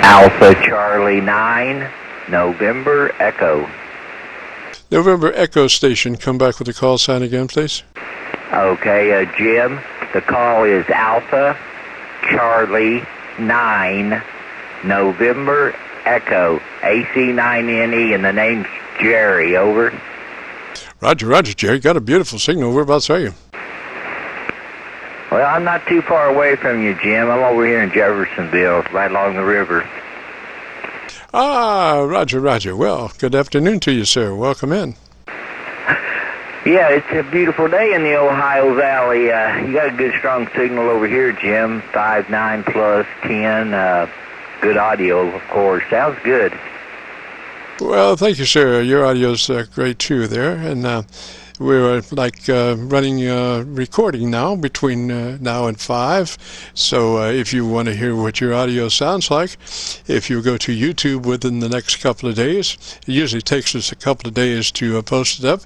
Alpha Charlie 9, November Echo. November Echo Station, come back with the call sign again, please. Okay, Jim, the call is Alpha Charlie 9, November Echo, AC9NE, and the name's Jerry, over. Roger, roger, Jerry. Got a beautiful signal. Whereabouts are you? Well, I'm not too far away from you, Jim. I'm over here in Jeffersonville, right along the river. Ah, roger, roger. Well, good afternoon to you, sir. Welcome in. Yeah, it's a beautiful day in the Ohio Valley. You got a good, strong signal over here, Jim. 5.9 plus 10. Good audio, of course. Sounds good. Well, thank you, sir. Your audio's great, too, there. And we're running recording now between now and 5. So if you want to hear what your audio sounds like, if you go to YouTube within the next couple of days, it usually takes us a couple of days to post it up.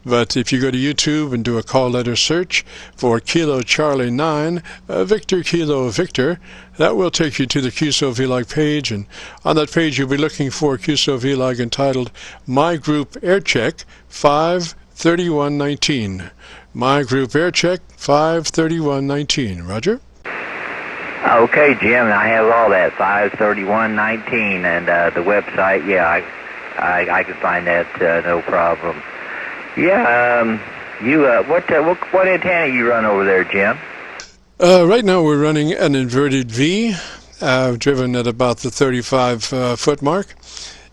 But if you go to YouTube and do a call letter search for Kilo Charlie 9, Victor Kilo Victor, that will take you to the Qso-Vlog page, and on that page you'll be looking for Qso-Vlog entitled My Group Air Check 53119. My Group Air Check 53119. Roger? Okay, Jim, I have all that, 53119, and the website, yeah, I can find that, no problem. Yeah, what antenna you run over there, Jim? Right now we're running an inverted V, driven at about the 35-foot mark,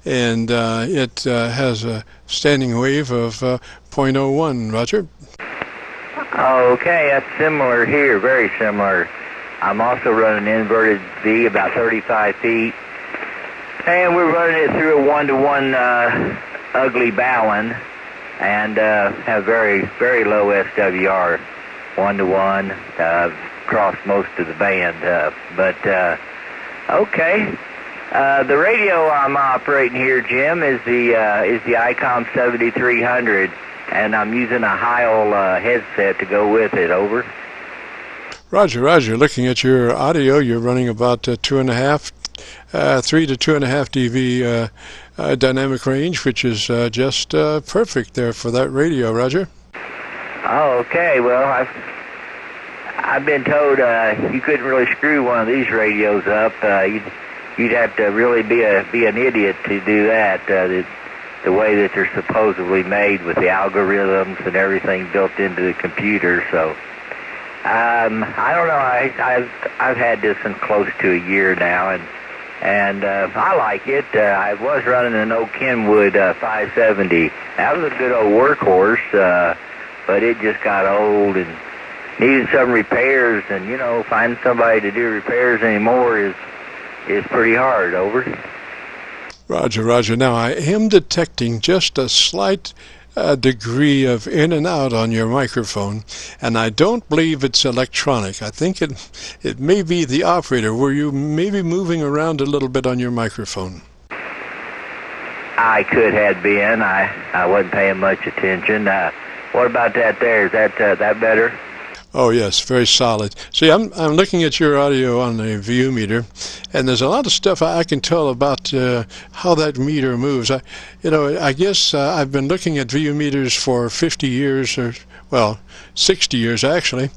and it has a standing wave of 0.01. Roger? Okay, that's similar here, very similar. I'm also running an inverted V, about 35 feet, and we're running it through a 1-to-1 ugly Ballon, and have very, very low SWR, 1-to-1, across most of the band, okay. The radio I'm operating here, Jim, is the ICOM 7300, and I'm using a Heil headset to go with it. Over. Roger, roger. Looking at your audio, you're running about 3 to 2.5 dB dynamic range, which is just perfect there for that radio. Roger. Oh, okay. Well, I've been told you couldn't really screw one of these radios up. You'd have to really be an idiot to do that. The way that they're supposedly made with the algorithms and everything built into the computer. So I don't know. I've had this in close to a year now, and I like it. I was running an old Kenwood 570. That was a good old workhorse, but it just got old and needed some repairs, and finding somebody to do repairs anymore is pretty hard. Over. Roger, roger. Now I am detecting just a slight degree of in and out on your microphone, and I don't believe it's electronic. I think it may be the operator. Were you maybe moving around a little bit on your microphone? I could have been. I wasn't paying much attention. What about that there? Is that better? Oh yes, very solid. See, I'm looking at your audio on the VU meter, and there's a lot of stuff I can tell about how that meter moves. I guess I've been looking at VU meters for 50 years, or well, 60 years actually,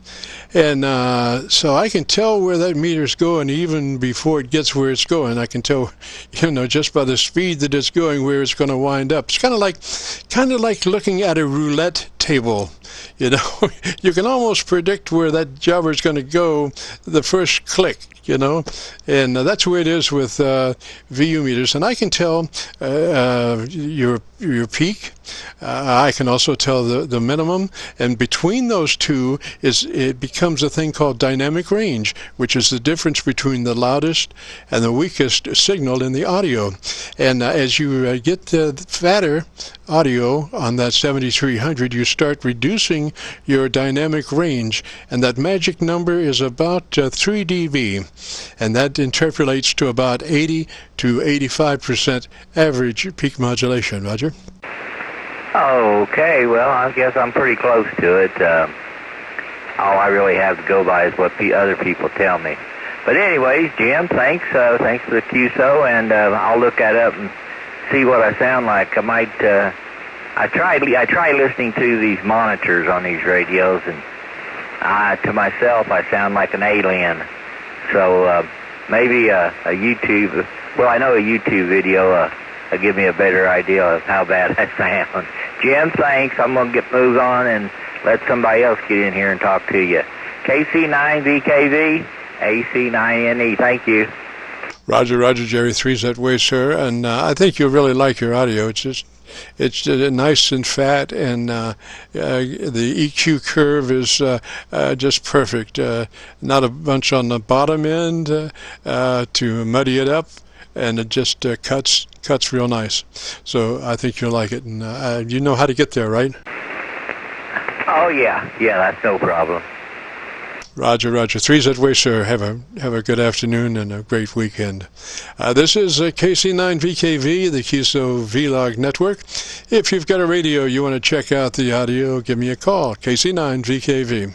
and so I can tell where that meter's going even before it gets where it's going. I can tell, just by the speed that it's going, where it's going to wind up. It's kind of like looking at a roulette table. You can almost predict where that jobber is going to go the first click, and that's the way it is with VU meters. And I can tell your peak. I can also tell the minimum, and between those two it becomes a thing called dynamic range, which is the difference between the loudest and the weakest signal in the audio. And as you get the fatter audio on that 7300, you start reducing your dynamic range, and that magic number is about 3 dB, and that interpolates to about 80 to 85% average peak modulation. Roger? Okay, well, I guess I'm pretty close to it. All I really have to go by is what other people tell me. But anyways, Jim, thanks. Thanks for the QSO, and I'll look that up and see what I sound like. I might. I try listening to these monitors on these radios, and to myself, I sound like an alien. So maybe a YouTube. Well, I know a YouTube video will give me a better idea of how bad I sound. Jim, thanks. I'm gonna move on and let somebody else get in here and talk to you. KC9VKV, AC9NE. Thank you. Roger, Roger, Jerry. Three's that way, sir. And I think you'll really like your audio. It's nice and fat, and the EQ curve is just perfect. Not a bunch on the bottom end to muddy it up, and it just cuts real nice. So I think you'll like it, and you know how to get there, right? Oh yeah, that's no problem. Roger, Roger. Three's that way, sir. Have a good afternoon and a great weekend. This is KC9VKV, the Qso-Vlog network. If you've got a radio you want to check out the audio, give me a call. KC9VKV.